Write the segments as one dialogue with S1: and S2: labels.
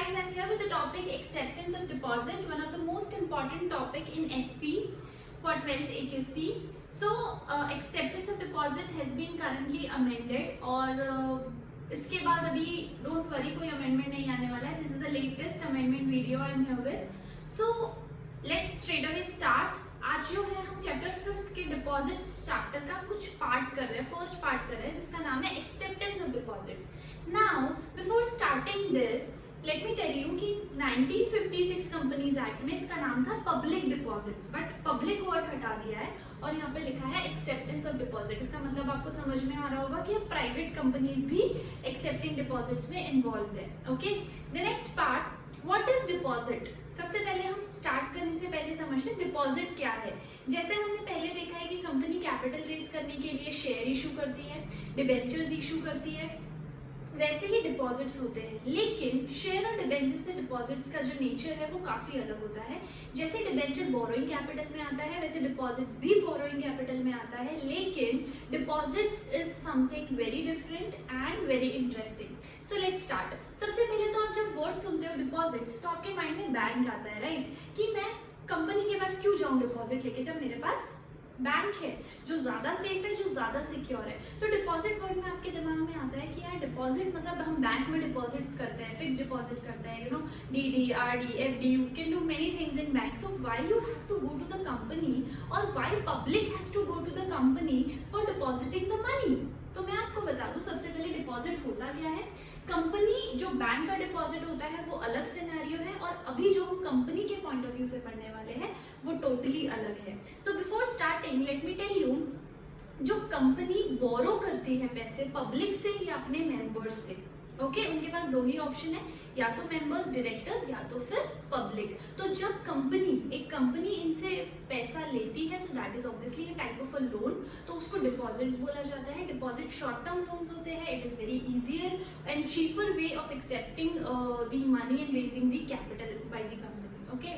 S1: guys, I'm here with the topic acceptance of deposit, one of the most important topic in SP for 12th HSC. So acceptance of deposit has been currently amended और इसके बाद अभी don't worry कोई amendment नहीं आने वाला है. This is the latest amendment video I'm here with. So let's straight away start. आज जो है हम चैप्टर 5th के डिपॉजिट्स चैप्टर का कुछ पार्ट कर रहे हैं, फर्स्ट पार्ट कर रहे हैं जिसका नाम है acceptance of deposits. Now before starting this let me tell you कि 1956 कंपनीज एक्ट में इसका नाम था public deposits, but public word हटा दिया है और यहाँ पे लिखा है एक्सेप्टेंस ऑफ डिपॉजिट. इसका मतलब आपको समझ में आ रहा होगा कि प्राइवेट कंपनीज भी एक्सेप्टिंग डिपॉजिट्स में इन्वॉल्व है. Okay, the next part, what is deposit. सबसे पहले हम स्टार्ट करने से पहले समझते हैं डिपॉजिट क्या है. जैसे हमने पहले देखा है कि कंपनी कैपिटल रेज करने के लिए शेयर इशू करती है, डिबेंचर्स इशू करती है, वैसे ही डिपॉजिट्स होते हैं. लेकिन शेयर और डिबेंचर से डिपॉजिट्स का जो नेचर है वो काफी अलग होता है. जैसे डिबेंचर बोरोइंग कैपिटल में आता है वैसे डिपॉजिट्स भी बोरोइंग कैपिटल में आता है. लेकिन deposits is something very different and very interesting. So let's start. सबसे पहले तो आप जब वर्ड सुनते हो डिपॉजिट्स तो आपके माइंड में बैंक आता है, राइट? कि मैं कंपनी के पास क्यों जाऊं डिपॉजिट लेके जब मेरे पास बैंक है जो ज्यादा सेफ है, जो ज्यादा सिक्योर है. तो डिपॉजिट वर्ड में आपके दिमाग में आता है कि यार डिपॉजिट मतलब हम बैंक में डिपॉजिट करते हैं, फिक्स डिपॉजिट करते हैं, you know, DD, RD, FD, you can do many things in bank. So why you have to go to the company और why public has to go to the company for depositing the money. तो मैं आपको बता दूं सबसे पहले deposit होता क्या है. कंपनी जो बैंक का डिपॉजिट होता है वो अलग सिनेरियो है और अभी जो हम कंपनी के पॉइंट ऑफ व्यू से पढ़ने वाले हैं वो टोटली अलग है. So before starting let me tell you, जो कंपनी बोरो करती है पैसे पब्लिक से या अपने मेंबर्स से, ओके, उनके पास दो ही ऑप्शन है, या तो मेंबर्स, डायरेक्टर्स, या तो फिर पब्लिक. तो जब एक कंपनी इनसे पैसा लेती है तो that is obviously a type of a loan, तो उसको डिपॉजिट्स बोला जाता है. डिपॉजिट शॉर्ट टर्म लोन्स होते हैं. It is very easier and cheaper way of accepting the money and raising the capital by the company. Okay,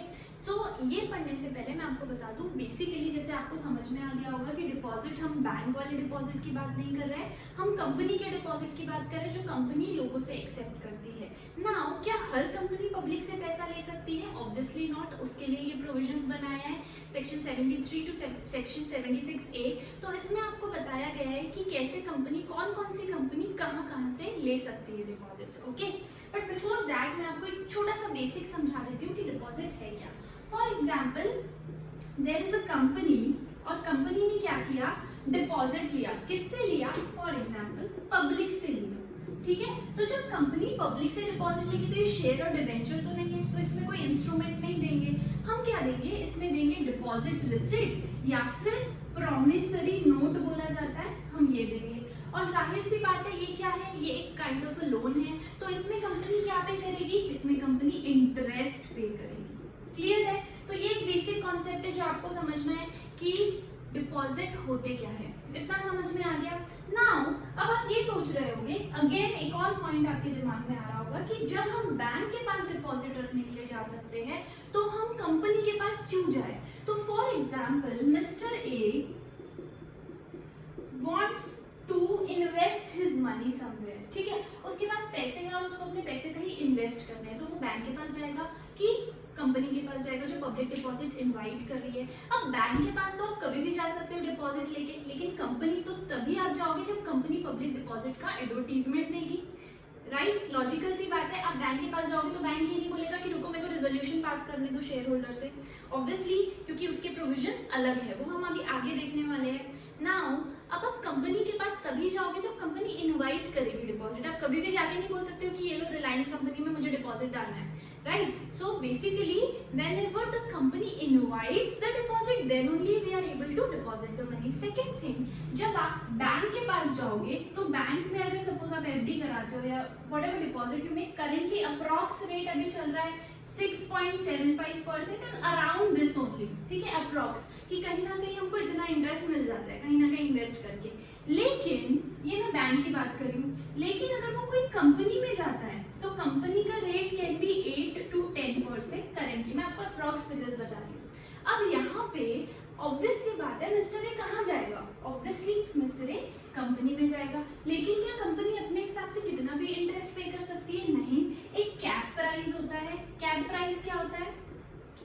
S1: so ये पढ़ने से पहले मैं आपको बता दूं बेसिकली, जैसे आपको समझ में आ गया होगा कि डिपॉजिट हम बैंक वाले डिपॉजिट की बात नहीं कर रहे हैं, हम कंपनी के डिपॉजिट की बात कर रहे हैं जो कंपनी लोगों से एक्सेप्ट करती है. नाउ क्या हर कंपनी पब्लिक से पैसा ले सकती है? Obviously not. उसके लिए ये प्रोविजंस बनाया है सेक्शन 73 टू सेक्शन 76A. तो इसमें आपको बताया गया है कि कैसे कंपनी, कौन कौन सी कंपनी कहाँ से ले सकती है deposits. Okay, but before that मैं आपको एक छोटा सा बेसिक समझा देती हूँ कि डिपॉजिट है क्या. For example there is a company और कंपनी ने क्या किया, डिपॉजिट लिया. किससे लिया? फॉर एग्जाम्पल पब्लिक से लिया. ठीक है, तो जब कंपनी पब्लिक से डिपॉजिट लेगी तो ये शेयर और डिबेंचर तो नहीं है, तो इसमें कोई इंस्ट्रूमेंट नहीं देंगे. हम क्या देंगे? इसमें देंगे डिपॉजिट रिसिप्ट या फिर प्रॉमिसरी नोट बोला जाता है, हम ये देंगे. और जाहिर सी बात है ये क्या है, ये एक काइंड ऑफ अ लोन है. तो इसमें कंपनी क्या पे करेगी? इसमें कंपनी इंटरेस्ट पे करेगी. क्लियर है? तो ये एक बेसिक कॉन्सेप्ट है जो आपको समझना है कि डिपॉजिट होते क्या है. इतना समझ में आ गया. नाउ अब आप ये सोच रहे होंगे, अगेन एक और पॉइंट आपके दिमाग में आ रहा होगा कि जब हम बैंक के पास डिपॉजिट रखने के लिए जा सकते हैं तो हम कंपनी के पास क्यों जाए. तो for example mister A wants to invest his money somewhere. ठीक है, उसके पास पैसे हैं और उसको अपने पैसे कहीं इन्वेस्ट करने हैं, तो वो बैंक के पास जाएगा कि कंपनी के पास जाएगा जो पब्लिक डिपॉजिट इनवाइट कर रही है. अब बैंक के पास तो आप कभी भी जा सकते हो डिपॉजिट लेके, लेकिन कंपनी तो तभी आप जाओगे जब कंपनी पब्लिक डिपॉजिट का एडवर्टीजमेंट देगी, राइट? लॉजिकल सी बात है. आप बैंक के पास जाओगे तो बैंक ये नहीं बोलेगा कि रुको मेरे को रेजोल्यूशन पास करने दो शेयर होल्डर से, ऑब्वियसली, क्योंकि उसके प्रोविजंस अलग है, वो हम अभी आगे देखने वाले हैं. नाउ अब आप कंपनी के पास तभी जाओगे जब कंपनी इनवाइट करेगी डिपॉजिट. आप कभी भी जाके नहीं बोल सकते हो कि ये लो रिलायंस कंपनी में मुझे डिपॉजिट डालना है, right? So basically whenever the company invites the deposit then only we are able to deposit the money. Second thing, जब आप बैंक के पास जाओगे तो बैंक में अगर सपोज आप एफडी कराते हो या whatever deposit you make, currently approx rate अभी चल रहा है 6.75% एंड अराउंड दिस ओनली. ठीक है, अप्रॉक्स, कि कहीं ना कहीं हमको इतना इंटरेस्ट मिल जाता है कहीं ना कहीं इन्वेस्ट करके. लेकिन ये मैं बैंक की बात कर रही हूँ. लेकिन अगर वो कोई कंपनी में जाता है तो कंपनी का rate can be 8 to 10% currently. मैं आपको अप्रॉक्स फिगर्स बता रही हूँ. अब यहाँ पे ऑब्वियस सी बात है, मिस्टर ए कहाँ जाएगा? ऑब्वियसली मिस्टर ए कंपनी में जाएगा. लेकिन क्या कंपनी अपने हिसाब से कितना भी इंटरेस्ट पे कर सकती है? नहीं. एक cap price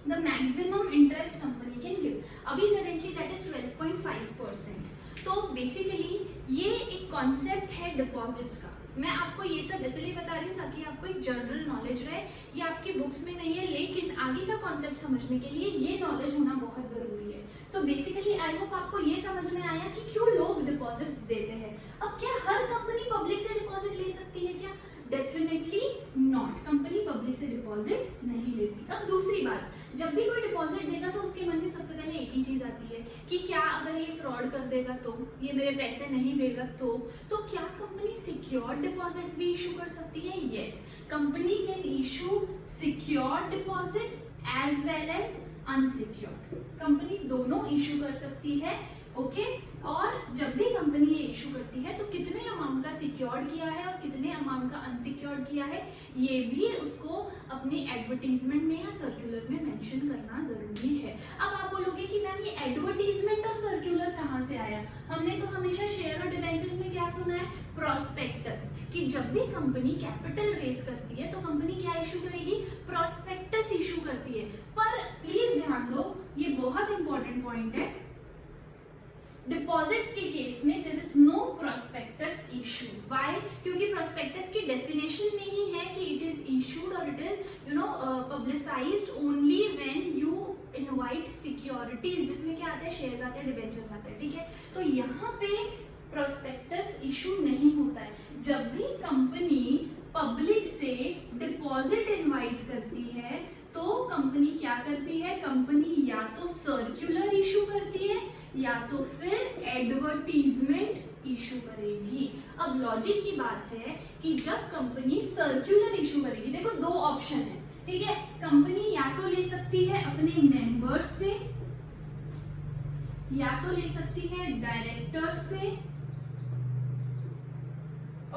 S1: the maximum interest company can give, अभी करेंटली दैट इज 12.5%। तो बेसिकली ये एक कॉन्सेप्ट है डिपॉजिट्स का। मैं आपको ये सब इसलिए बता रही हूँ ताकि आपको एक जनरल नॉलेज रहे, ये आपकी बुक्स में नहीं है, लेकिन आगे का कॉन्सेप्ट समझने के लिए ये नॉलेज होना बहुत जरूरी है। सो बेसिकली आई होप आपको ये समझ में आया कि क्यों लोग डिपॉजिट्स देते हैं। अब क्या हर कंपनी पब्लिक से डिपॉजिट ले सकती है क्या? डेफिनेटली नॉट, कंपनी पब्लिक से डिपॉजिट नहीं लेती। अब दूसरी बात, जब भी कोई डिपॉजिट देगा तो उसके मन में सबसे पहले एक ही चीज आती है कि क्या अगर ये फ्रॉड कर देगा तो, ये मेरे पैसे नहीं देगा तो क्या कंपनी सिक्योर्ड डिपॉजिट्स भी इशू कर सकती है? Yes, company can issue secured deposit as well as unsecured, company दोनों इशू कर सकती है। ओके और जब भी कंपनी ये इशू करती है तो कितने अमाउंट का सिक्योर्ड किया है और कितने अमाउंट का अनसिक्योर्ड किया है, ये भी उसको अपने एडवर्टीजमेंट में या सर्कुलर में मेंशन करना जरूरी है। अब आप बोलोगे कि मैम ये एडवर्टीजमेंट और सर्कुलर कहाँ से आया? हमने तो हमेशा शेयर और डिबेंचर्स में क्या सुना है? प्रॉस्पेक्टस, कि जब भी कंपनी कैपिटल रेज करती है तो कंपनी क्या इशू करेगी? प्रॉस्पेक्टस इशू करती है। पर प्लीज ध्यान दो, ये बहुत इंपॉर्टेंट पॉइंट है, डिपॉजिट्स के केस में there is no prospectus issue. Why? क्योंकि प्रॉस्पेक्टस की डेफिनेशन में ही है कि इट इज इशूड और it is publicised only when you invite securities, जिसमें क्या आता है? शेयर्स आते हैं, डिबेंचर्स आते हैं, ठीक है। तो यहाँ पे प्रॉस्पेक्टस इशू नहीं होता है। जब भी कंपनी पब्लिक से डिपॉजिट इनवाइट करती है तो कंपनी क्या करती है? कंपनी या तो सर्कुलर इशू करती है या तो फिर एडवर्टीजमेंट इशू करेगी। अब लॉजिक की बात है कि जब कंपनी सर्कुलर इशू करेगी, देखो दो ऑप्शन है, ठीक है। कंपनी या तो ले सकती है अपने मेंबर्स से या तो ले सकती है डायरेक्टर से,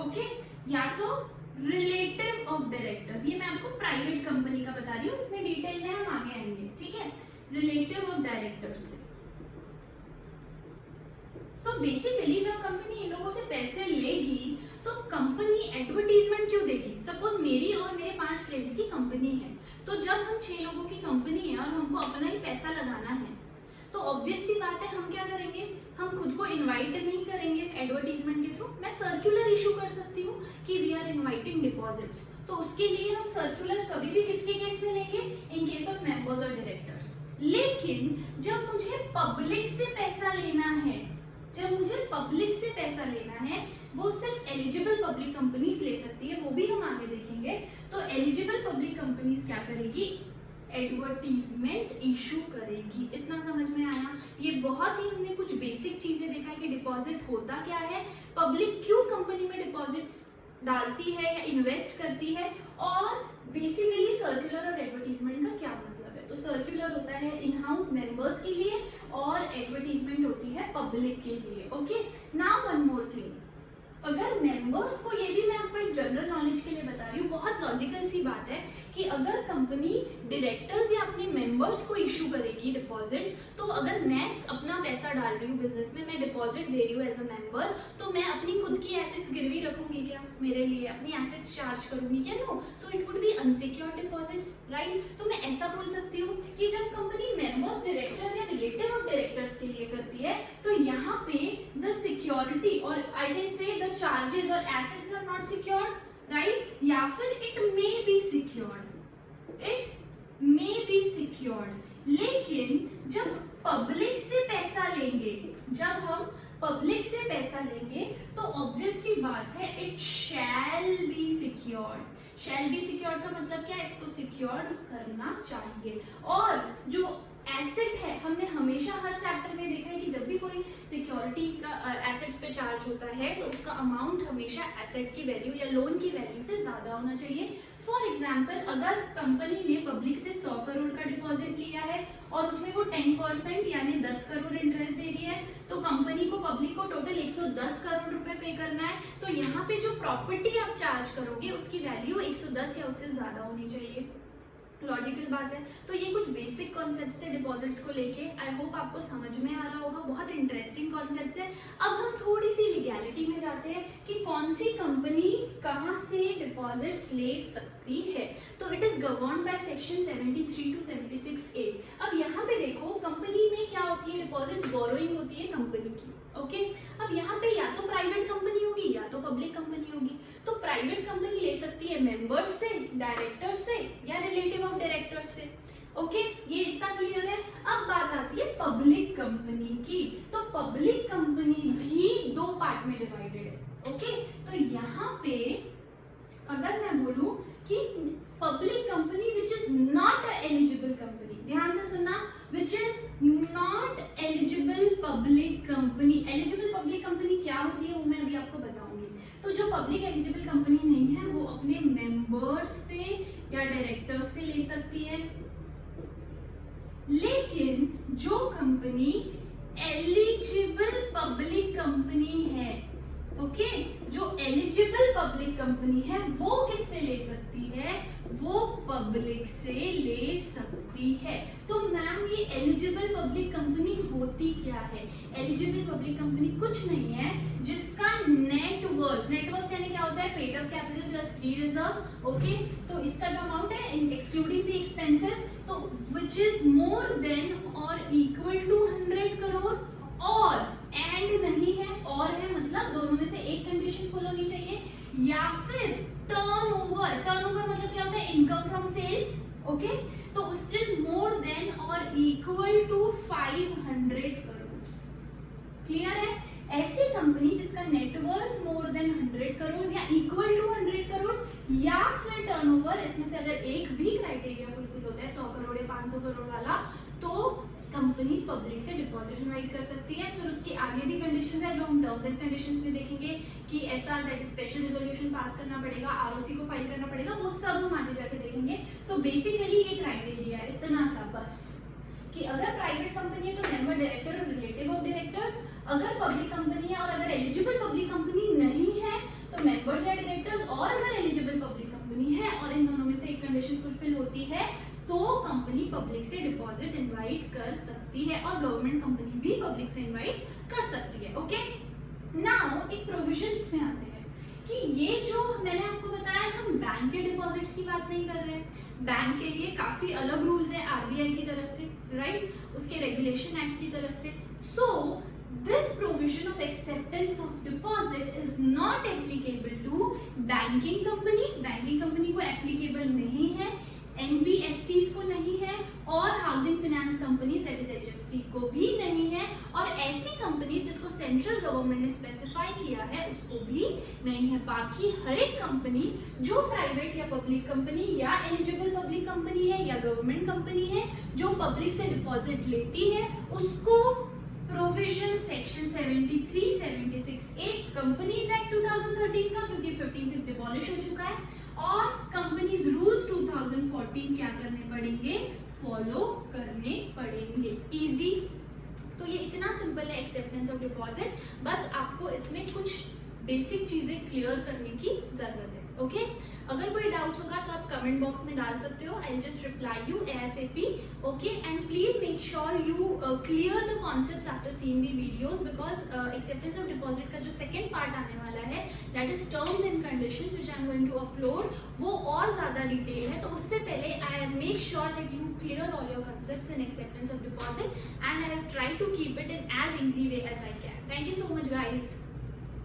S1: ओके, या तो रिलेटिव ऑफ डायरेक्टर्स। ये मैं आपको प्राइवेट कंपनी का बता रही हूँ, इसमें डिटेल में हम आगे आएंगे, ठीक है। रिलेटिव ऑफ डायरेक्टर्स से। सो बेसिकली जब कंपनी इन लोगों से पैसे लेगी तो कंपनी एडवर्टीजमेंट क्यों देगी? सपोज मेरी और मेरे 5 फ्रेंड्स की कंपनी है, तो जब हम 6 लोगों की कंपनी है और हमको अपना ही पैसा लगाना है तो ऑब्वियस सी बात है हम क्या करेंगे? हम खुद को इनवाइट नहीं करेंगे एडवर्टीजमेंट के थ्रू। मैं सर्कुलर इशू कर सकती हूँ कि वी आर इनवाइटिंग डिपॉजिट्स, तो उसके लिए हम सर्कुलर कभी भी किसके केस में लेंगे? इन केस ऑफ मेंबर्स और डायरेक्टर्स। लेकिन जब मुझे पब्लिक से पैसा लेना है, जब मुझे पब्लिक से पैसा लेना है, वो सिर्फ एलिजिबल पब्लिक कंपनीज ले सकती है, वो भी हम आगे देखेंगे। तो एलिजिबल पब्लिक कंपनीज क्या करेगी? एडवर्टीजमेंट इशू करेगी। इतना समझ में आया? ये बहुत ही हमने कुछ बेसिक चीजें देखा है कि डिपॉजिट होता क्या है, पब्लिक क्यों कंपनी में डिपॉजिट्स डालती है या इन्वेस्ट करती है, और बेसिकली सर्कुलर और एडवर्टीजमेंट का क्या मतलब है। तो सर्कुलर होता है इन हाउस मेंबर्स के लिए और एडवर्टीजमेंट होती है पब्लिक के लिए। Okay, now one more thing, अगर मेंबर्स को, ये भी मैं आपको एक जनरल नॉलेज के लिए बता रही हूँ, बहुत लॉजिकल सी बात है कि अगर कंपनी डायरेक्टर्स या अपने मेंबर्स को इशू करेगी डिपॉजिट्स, तो अगर मैं अपना पैसा डाल रही हूँ बिजनेस में, मैं डिपॉजिट दे रही हूँ एज अ मेंबर, तो मैं अपनी खुद की एसेट्स गिरवी रखूंगी क्या? मेरे लिए अपनी एसेट्स चार्ज करूंगी क्या? No, so it would be unsecured deposits, right. तो मैं ऐसा बोल सकती हूँ कि जब कंपनी मेंबर्स, डायरेक्टर्स या रिलेटिव ऑफ डायरेक्टर्स के लिए करती है तो यहाँ पे द सिक्योरिटी और I can say the charges और assets are not secured, right, या फिर it may be secured, it may be secured. लेकिन जब पब्लिक से पैसा लेंगे, जब हम पब्लिक से पैसा लेंगे तो ऑब्वियस सी बात है it shall be secured. Shall be secured का मतलब क्या है? इसको सिक्योर्ड करना चाहिए। और जो एसेट है, हमने हमेशा हर चैप्टर में देखा है कि जब भी कोई सिक्योरिटी का एसेट्स पे चार्ज होता है तो उसका अमाउंट हमेशा एसेट की वैल्यू या लोन की वैल्यू से ज्यादा होना चाहिए। फॉर एग्जाम्पल, अगर कंपनी ने पब्लिक से 100 करोड़ का डिपॉजिट लिया है और उसमें वो 10% यानी 10 करोड़ इंटरेस्ट दे रही है, तो कंपनी को, पब्लिक को टोटल 110 करोड़ रुपए पे करना है। तो यहाँ पे जो प्रॉपर्टी आप चार्ज करोगे उसकी वैल्यू 110 या उससे ज्यादा होनी चाहिए। लॉजिकल बात है। तो ये कुछ बेसिक कॉन्सेप्ट्स थे डिपॉजिट्स को लेके, आई होप आपको समझ में आ रहा होगा। बहुत इंटरेस्टिंग कॉन्सेप्ट्स है। अब हम थोड़ी सी लीगैलिटी में जाते हैं कि कौन सी कंपनी कहाँ से डिपॉजिट्स ले सकती है। तो it is governed by section 73 to 76A. अब यहाँ पे देखो कंपनी में क्या होती है, डिपॉजिट्स बोरोइंग होती है कंपनी की, ओके। अब यहाँ पे या तो प्राइवेट कंपनी होगी या तो पब्लिक कंपनी होगी। तो प्राइवेट कंपनी ले सकती है मेंबर्स से, डायरेक्टर्स से या रिलेटिव ऑफ डायरेक्टर्स से, ओके ये इतना क्लियर है। अब बात आती है पब्लिक कंपनी की। तो पब्लिक कंपनी भी दो पार्ट में डिवाइडेड है, ओके। तो यहाँ पे अगर मैं बोलूं कि public company which is not eligible company, ध्यान से सुनना, which is not eligible public company. Eligible public company क्या होती है वो मैं अभी आपको बताऊंगी। तो जो पब्लिक एलिजिबल कंपनी नहीं है वो अपने मेंबर्स से या डायरेक्टर्स से ले सकती है। लेकिन जो कंपनी एलिजिबल पब्लिक कंपनी है, ओके जो एलिजिबल पब्लिक कंपनी है वो किससे ले सकती है, वो पब्लिक से ले सकती है। तो मैम ये एलिजिबल पब्लिक कंपनी होती क्या है? एलिजिबल पब्लिक कंपनी कुछ नहीं है जिसका नेटवर्थ यानी क्या होता है, paid up capital plus free reserve, okay. तो इसका जो अमाउंट है एक्सक्लूडिंग द एक्सपेंसेस, तो विच इज मोर देन और इक्वल टू 100 करोड़, और एंड नहीं है, और है मतलब दोनों में से एक कंडीशन फुल होनी चाहिए, या फिर टर्नओवर मतलब क्या होता है, इनकम फ्रॉम सेल्स, ओके। तो उस इज मोर देन और इक्वल टू 500 करोड़। क्लियर है? ऐसी कंपनी जिसका नेटवर्थ मोर देन 100 करोड़ या इक्वल टू 100 करोड़ या फिर टर्नओवर, इसमें से अगर एक भी क्राइटेरिया फुलफिल होता है 100 करोड़ या 500 करोड़ वाला, तो कंपनी पब्लिक से डिपॉजिट इनवाइट कर सकती है। फिर उसके आगे भी कंडीशंस है जो हम टर्म्स एंड कंडीशंस में देखेंगे कि ऐसा दैट स्पेशल रिजोल्यूशन पास करना पड़ेगा, आरओसी को फाइल करना पड़ेगा, वो सब हम आगे जाके देखेंगे। सो बेसिकली ये क्राइटेरिया है इतना सा बस, कि अगर प्राइवेट कंपनी है तो मेंबर, डायरेक्टर और रिलेटिव ऑफ डायरेक्टर्स, अगर पब्लिक कंपनी है और अगर एलिजिबल पब्लिक कंपनी नहीं है तो मेंबर्स या डायरेक्टर्स, और अगर एलिजिबल पब्लिक कंपनी है और इन दोनों में से एक कंडीशन फुलफिल होती है तो कंपनी पब्लिक से डिपॉजिट इनवाइट कर सकती है, और गवर्नमेंट कंपनी भी पब्लिक से इनवाइट कर सकती है, ओके। नाउ एक प्रोविजंस में आते हैं कि ये जो मैंने आपको बताया, हम बैंक के डिपॉजिट्स की बात नहीं कर रहे हैं। बैंक के लिए काफी अलग रूल्स है आरबीआई की तरफ से, राइट, उसके रेगुलेशन एक्ट की तरफ से। सो this provision of acceptance of deposit is not applicable to banking companies, banking company को applicable नहीं है, NBFCs को नहीं है, और housing finance companies that is HFC को भी नहीं है, और ऐसी कंपनीज जिसको सेंट्रल गवर्नमेंट ने स्पेसिफाई किया है उसको भी नहीं है। बाकी हर एक कंपनी जो प्राइवेट या पब्लिक कंपनी या एलिजिबल पब्लिक कंपनी है या गवर्नमेंट कंपनी है जो पब्लिक से डिपॉजिट लेती है उसको provision section 73, 76A companies act 2013 का, क्योंकि 15(6) डिबॉलिश हो चुका है, और कंपनीज रूल्स 2014 क्या करने पड़ेंगे, फॉलो करने पड़ेंगे। इजी। तो ये इतना सिंपल है एक्सेप्टेंस ऑफ डिपॉजिट, बस आपको इसमें कुछ बेसिक चीजें क्लियर करने की जरूरत है, ओके। अगर कोई डाउट्स होगा तो आप कमेंट बॉक्स में डाल सकते हो, I just reply you ASAP, okay. And please make sure you clear the concepts after seeing the videos, because acceptance of deposit का जो सेकंड पार्ट आने वाला है that is terms and conditions which I am going to upload, वो और ज्यादा detail है। तो उससे पहले I make sure that you clear all your concepts in acceptance of deposit, and I have tried to keep it in as easy way as I can. Thank you so much guys.